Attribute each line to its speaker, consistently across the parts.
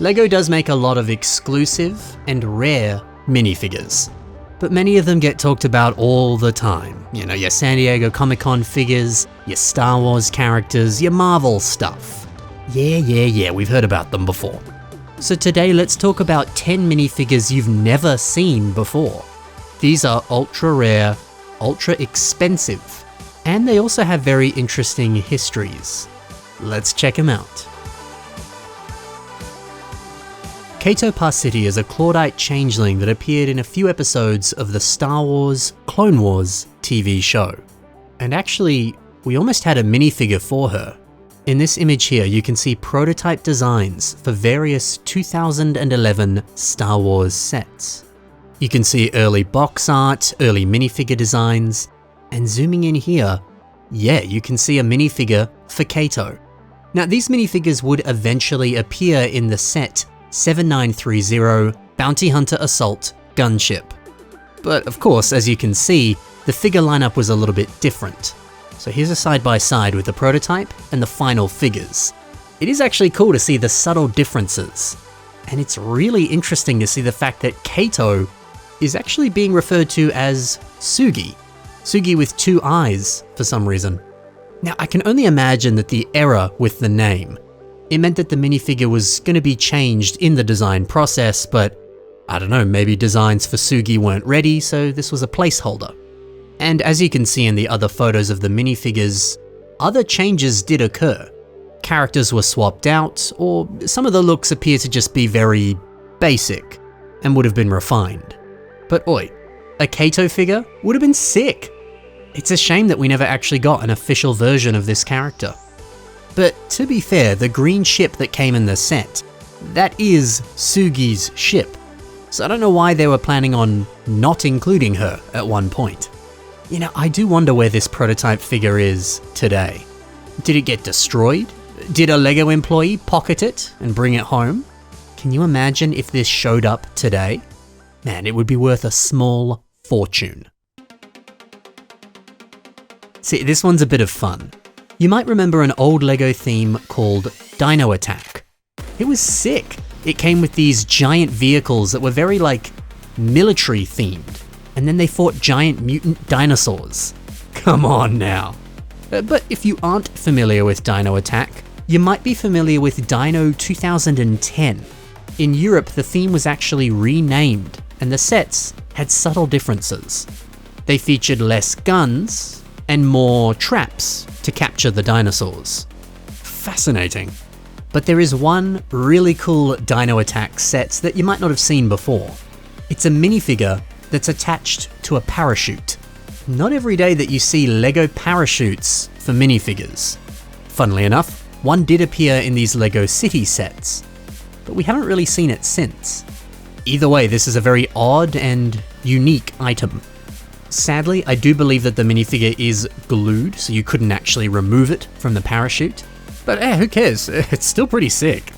Speaker 1: LEGO does make a lot of exclusive and rare minifigures, but many of them get talked about all the time. You know, your San Diego Comic-Con figures, your Star Wars characters, your Marvel stuff. Yeah, we've heard about them before. So today let's talk about 10 minifigures you've never seen before. These are ultra rare, ultra expensive, and they also have very interesting histories. Let's check them out. Cato Parsitti is a Clawdite changeling that appeared in a few episodes of the Star Wars Clone Wars TV show. And actually, we almost had a minifigure for her. In this image here, you can see prototype designs for various 2011 Star Wars sets. You can see early box art, early minifigure designs, and zooming in here, yeah, you can see a minifigure for Cato. Now, these minifigures would eventually appear in the set 7930 Bounty Hunter Assault Gunship. But of course, as you can see, the figure lineup was a little bit different. So here's a side-by-side with the prototype and the final figures. It is actually cool to see the subtle differences. And it's really interesting to see the fact that Cato is actually being referred to as Sugi. Sugi with two eyes for some reason. Now I can only imagine that the error with the name, it meant that the minifigure was going to be changed in the design process, but I don't know, maybe designs for Sugi weren't ready, so this was a placeholder. And as you can see in the other photos of the minifigures, other changes did occur. Characters were swapped out, or some of the looks appear to just be very basic and would have been refined. But oi, a Cato figure would have been sick. It's a shame that we never actually got an official version of this character. But to be fair, the green ship that came in the set, that is Sugi's ship. So I don't know why they were planning on not including her at one point. You know, I do wonder where this prototype figure is today. Did it get destroyed? Did a LEGO employee pocket it and bring it home? Can you imagine if this showed up today? Man, it would be worth a small fortune. See, this one's a bit of fun. You might remember an old LEGO theme called Dino Attack. It was sick. It came with these giant vehicles that were very military themed. And then they fought giant mutant dinosaurs. Come on now. But if you aren't familiar with Dino Attack, you might be familiar with Dino 2010. In Europe, the theme was actually renamed, and the sets had subtle differences. They featured less guns and more traps to capture the dinosaurs. Fascinating. But there is one really cool Dino Attack set that you might not have seen before. It's a minifigure that's attached to a parachute. Not every day that you see LEGO parachutes for minifigures. Funnily enough, one did appear in these LEGO City sets, but we haven't really seen it since. Either way, this is a very odd and unique item. Sadly, I do believe that the minifigure is glued, so you couldn't actually remove it from the parachute. But who cares? It's still pretty sick.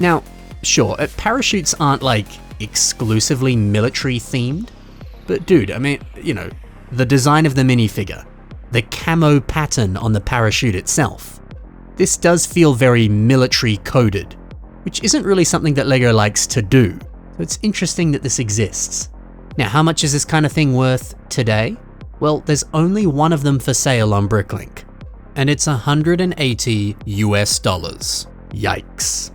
Speaker 1: Now, sure, parachutes aren't exclusively military themed, but dude, I mean, you know, the design of the minifigure, the camo pattern on the parachute itself, this does feel very military coded, which isn't really something that LEGO likes to do. So it's interesting that this exists. Now, how much is this kind of thing worth today? Well, there's only one of them for sale on Bricklink, and it's $180 US. Yikes.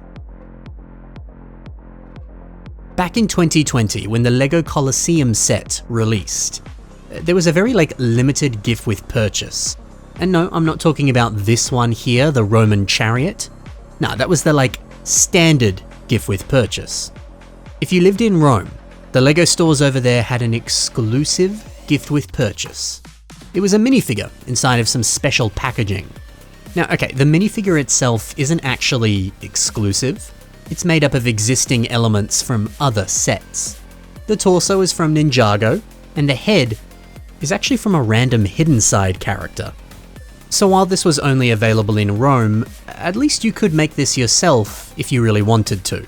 Speaker 1: Back in 2020, when the LEGO Colosseum set released, there was a very limited gift with purchase. And no, I'm not talking about this one here, the Roman chariot. No, that was the standard gift with purchase. If you lived in Rome, the LEGO stores over there had an exclusive gift with purchase. It was a minifigure inside of some special packaging. Now, okay, the minifigure itself isn't actually exclusive. It's made up of existing elements from other sets. The torso is from Ninjago, and the head is actually from a random hidden side character. So while this was only available in Rome, at least you could make this yourself if you really wanted to.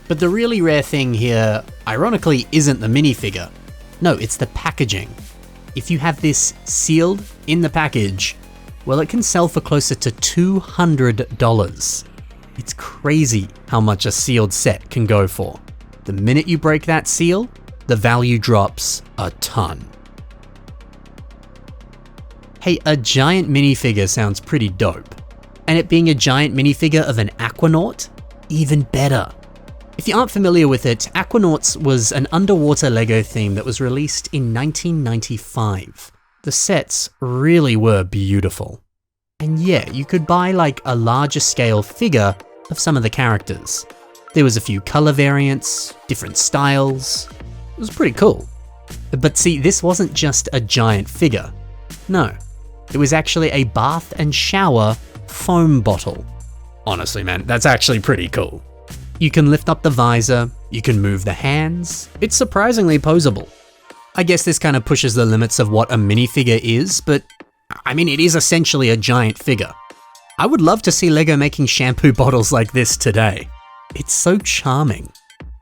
Speaker 1: But the really rare thing here, ironically, isn't the minifigure. No, it's the packaging. If you have this sealed in the package, well, it can sell for closer to $200. It's crazy how much a sealed set can go for. The minute you break that seal, the value drops a ton. Hey, a giant minifigure sounds pretty dope. And it being a giant minifigure of an Aquanaut? Even better. If you aren't familiar with it, Aquanauts was an underwater LEGO theme that was released in 1995. The sets really were beautiful. And yeah, you could buy like a larger scale figure of some of the characters. There was a few color variants, different styles. It was pretty cool. But see, this wasn't just a giant figure. No, it was actually a bath and shower foam bottle. Honestly, man, that's actually pretty cool. You can lift up the visor, you can move the hands. It's surprisingly poseable. I guess this kind of pushes the limits of what a minifigure is, but I mean, it is essentially a giant figure. I would love to see LEGO making shampoo bottles like this today. It's so charming.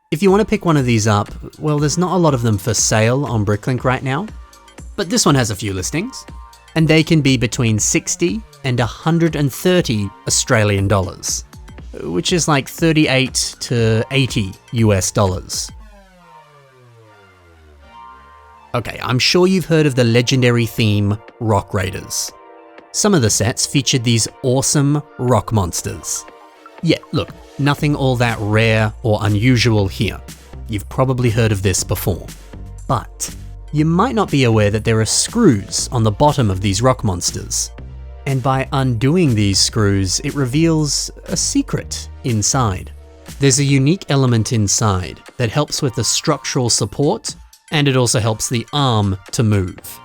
Speaker 1: If you want to pick one of these up, well, there's not a lot of them for sale on Bricklink right now, but this one has a few listings, and they can be between 60 and 130 Australian dollars, which is like 38 to 80 US dollars. Okay, I'm sure you've heard of the legendary theme Rock Raiders. Some of the sets featured these awesome rock monsters. Yeah, look, nothing all that rare or unusual here. You've probably heard of this before. But you might not be aware that there are screws on the bottom of these rock monsters. And by undoing these screws, it reveals a secret inside. There's a unique element inside that helps with the structural support, and it also helps the arm to move.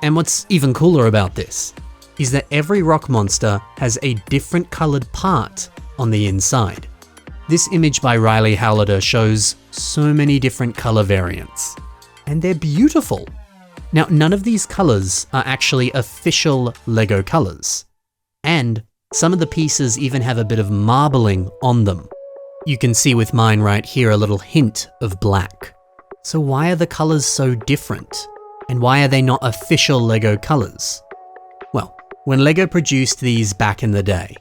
Speaker 1: And what's even cooler about this is that every rock monster has a different colored part on the inside. This image by Riley Howlader shows so many different color variants, and they're beautiful. Now, none of these colors are actually official LEGO colors, and some of the pieces even have a bit of marbling on them. You can see with mine right here a little hint of black. So why are the colors so different? And why are they not official LEGO colors? Well, when LEGO produced these back in the day,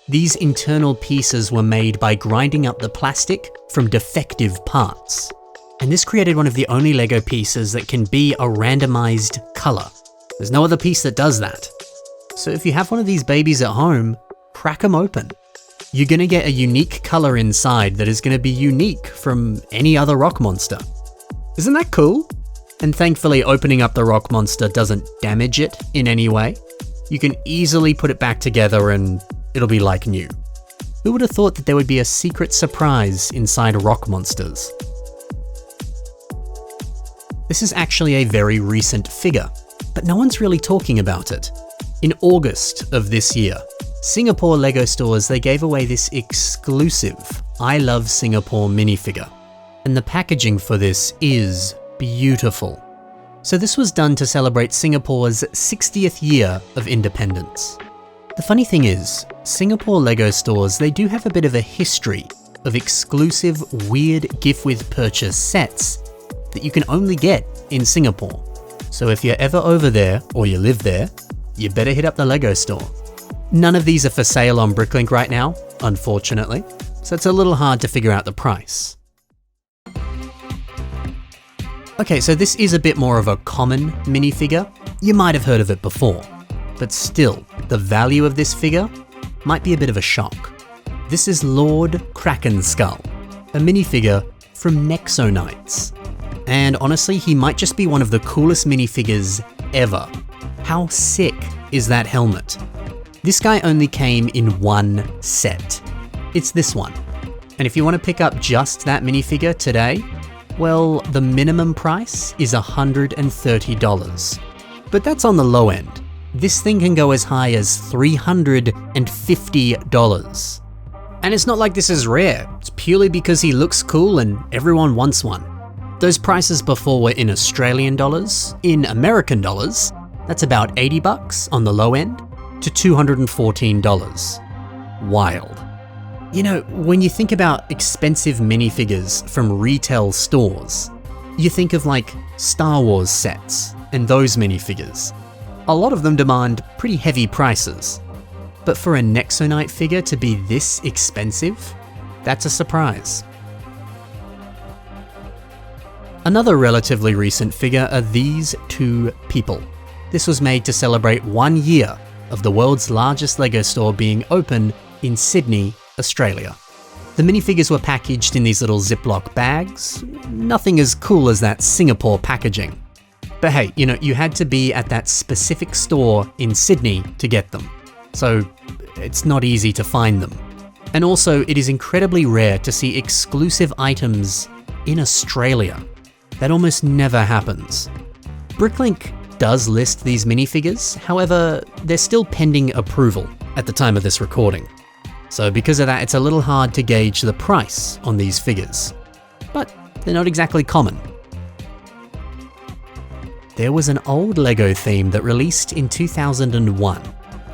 Speaker 1: these internal pieces were made by grinding up the plastic from defective parts. And this created one of the only LEGO pieces that can be a randomized color. There's no other piece that does that. So if you have one of these babies at home, crack them open. You're gonna get a unique color inside that is gonna be unique from any other rock monster. Isn't that cool? And thankfully, opening up the rock monster doesn't damage it in any way. You can easily put it back together and it'll be like new. Who would have thought that there would be a secret surprise inside rock monsters? This is actually a very recent figure, but no one's really talking about it. In August of this year, Singapore LEGO stores, they gave away this exclusive I Love Singapore minifigure. And the packaging for this is beautiful. So this was done to celebrate Singapore's 60th year of independence. The funny thing is, Singapore LEGO stores, they do have a bit of a history of exclusive, weird gift with purchase sets that you can only get in Singapore. So if you're ever over there, or you live there, you better hit up the LEGO store. None of these are for sale on Bricklink right now, unfortunately, so it's a little hard to figure out the price. Okay, so this is a bit more of a common minifigure. You might have heard of it before, but still, the value of this figure might be a bit of a shock. This is Lord Krakenskull, a minifigure from Nexo Knights. And honestly, he might just be one of the coolest minifigures ever. How sick is that helmet? This guy only came in one set. It's this one. And if you want to pick up just that minifigure today, well, the minimum price is $130. But that's on the low end. This thing can go as high as $350. And it's not like this is rare, it's purely because he looks cool and everyone wants one. Those prices before were in Australian dollars. In American dollars, that's about $80 on the low end to $214. Wild. You know, when you think about expensive minifigures from retail stores, you think of like Star Wars sets and those minifigures. A lot of them demand pretty heavy prices. but for a Nexo Knight figure to be this expensive, that's a surprise. Another relatively recent figure are these two people. This was made to celebrate 1 year of the world's largest LEGO store being open in Sydney, Australia. The minifigures were packaged in these little Ziploc bags, nothing as cool as that Singapore packaging. But hey, you had to be at that specific store in Sydney to get them, so it's not easy to find them. And also, it is incredibly rare to see exclusive items in Australia. That almost never happens. Bricklink does list these minifigures, however, they're still pending approval at the time of this recording. So because of that, it's a little hard to gauge the price on these figures. But they're not exactly common. There was an old LEGO theme that released in 2001.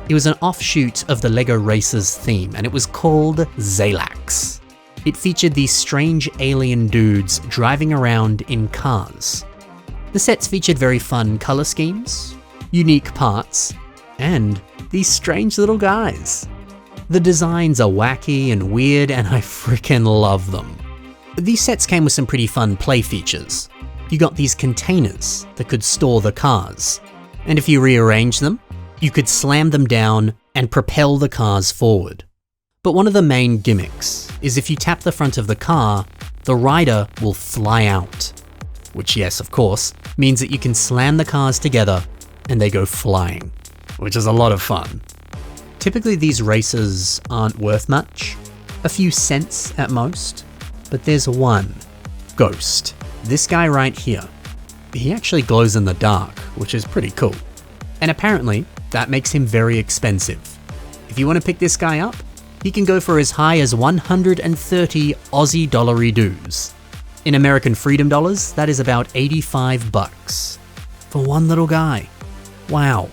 Speaker 1: It was an offshoot of the LEGO Racers theme, and it was called Zalax. It featured these strange alien dudes driving around in cars. The sets featured very fun color schemes, unique parts, and these strange little guys. The designs are wacky and weird, and I freaking love them. These sets came with some pretty fun play features. You got these containers that could store the cars, and if you rearrange them, you could slam them down and propel the cars forward. But one of the main gimmicks is if you tap the front of the car, the rider will fly out. Which, yes, of course, means that you can slam the cars together and they go flying, which is a lot of fun. Typically these races aren't worth much, a few cents at most, but there's one, Ghost. This guy right here. He actually glows in the dark, which is pretty cool. And apparently, that makes him very expensive. If you want to pick this guy up, he can go for as high as 130 Aussie dollary dues. In American freedom dollars, that is about 85 bucks. For one little guy. Wow.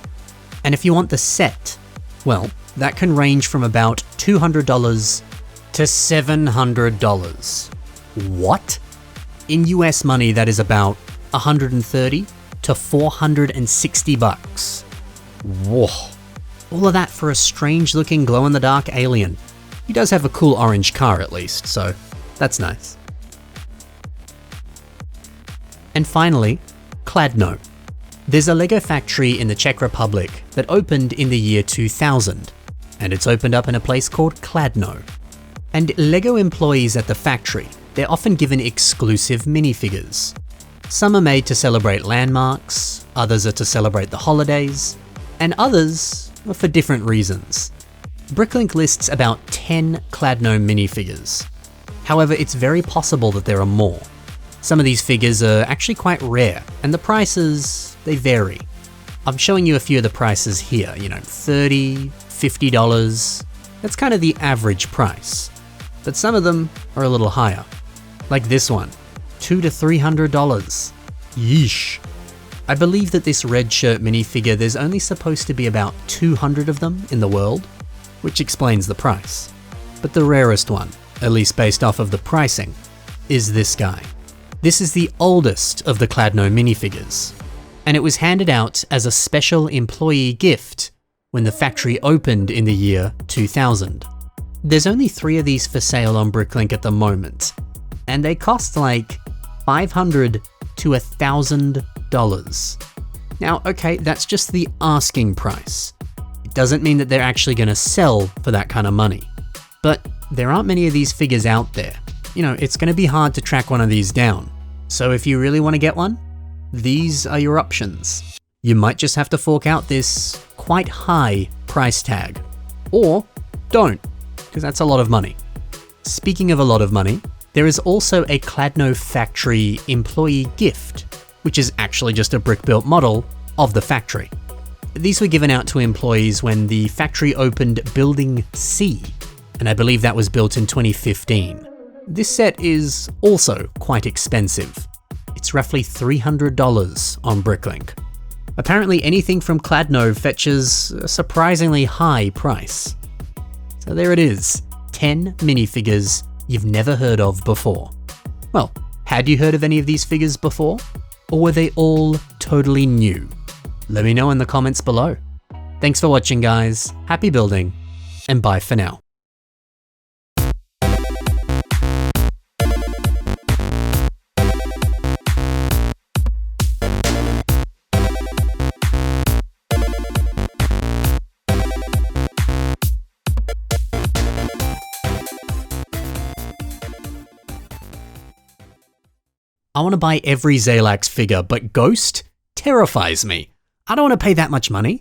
Speaker 1: And if you want the set, well, that can range from about $200 to $700. What? In US money, that is about 130 to 460 bucks. Whoa. All of that for a strange looking glow-in-the-dark alien. He does have a cool orange car at least, so that's nice. And finally, Kladno. There's a LEGO factory in the Czech Republic that opened in the year 2000, and it's opened up in a place called Kladno. And LEGO employees at the factory, they're often given exclusive minifigures. Some are made to celebrate landmarks, others are to celebrate the holidays, and others are for different reasons. Bricklink lists about 10 Kladno minifigures. However, it's very possible that there are more. Some of these figures are actually quite rare, and the prices, they vary. I'm showing you a few of the prices here, $30, $50. That's kind of the average price. But some of them are a little higher. Like this one, $200 to $300. Yeesh. I believe that this red shirt minifigure, there's only supposed to be about 200 of them in the world, which explains the price. But the rarest one, at least based off of the pricing, is this guy. This is the oldest of the Kladno minifigures, and it was handed out as a special employee gift when the factory opened in the year 2000. There's only 3 of these for sale on Bricklink at the moment, and they cost like $500 to $1,000. Now, okay, that's just the asking price. It doesn't mean that they're actually going to sell for that kind of money. But there aren't many of these figures out there. It's going to be hard to track one of these down. So if you really want to get one, these are your options. You might just have to fork out this quite high price tag. Or don't, because that's a lot of money. Speaking of a lot of money, there is also a Kladno factory employee gift, which is actually just a brick-built model of the factory. These were given out to employees when the factory opened Building C, and I believe that was built in 2015. This set is also quite expensive. It's roughly $300 on Bricklink. Apparently anything from Kladno fetches a surprisingly high price. So there it is, 10 minifigures you've never heard of before. Well, had you heard of any of these figures before? Or were they all totally new? Let me know in the comments below. Thanks for watching, guys. Happy building, and bye for now. I want to buy every Zalax figure, but Ghost terrifies me. I don't want to pay that much money.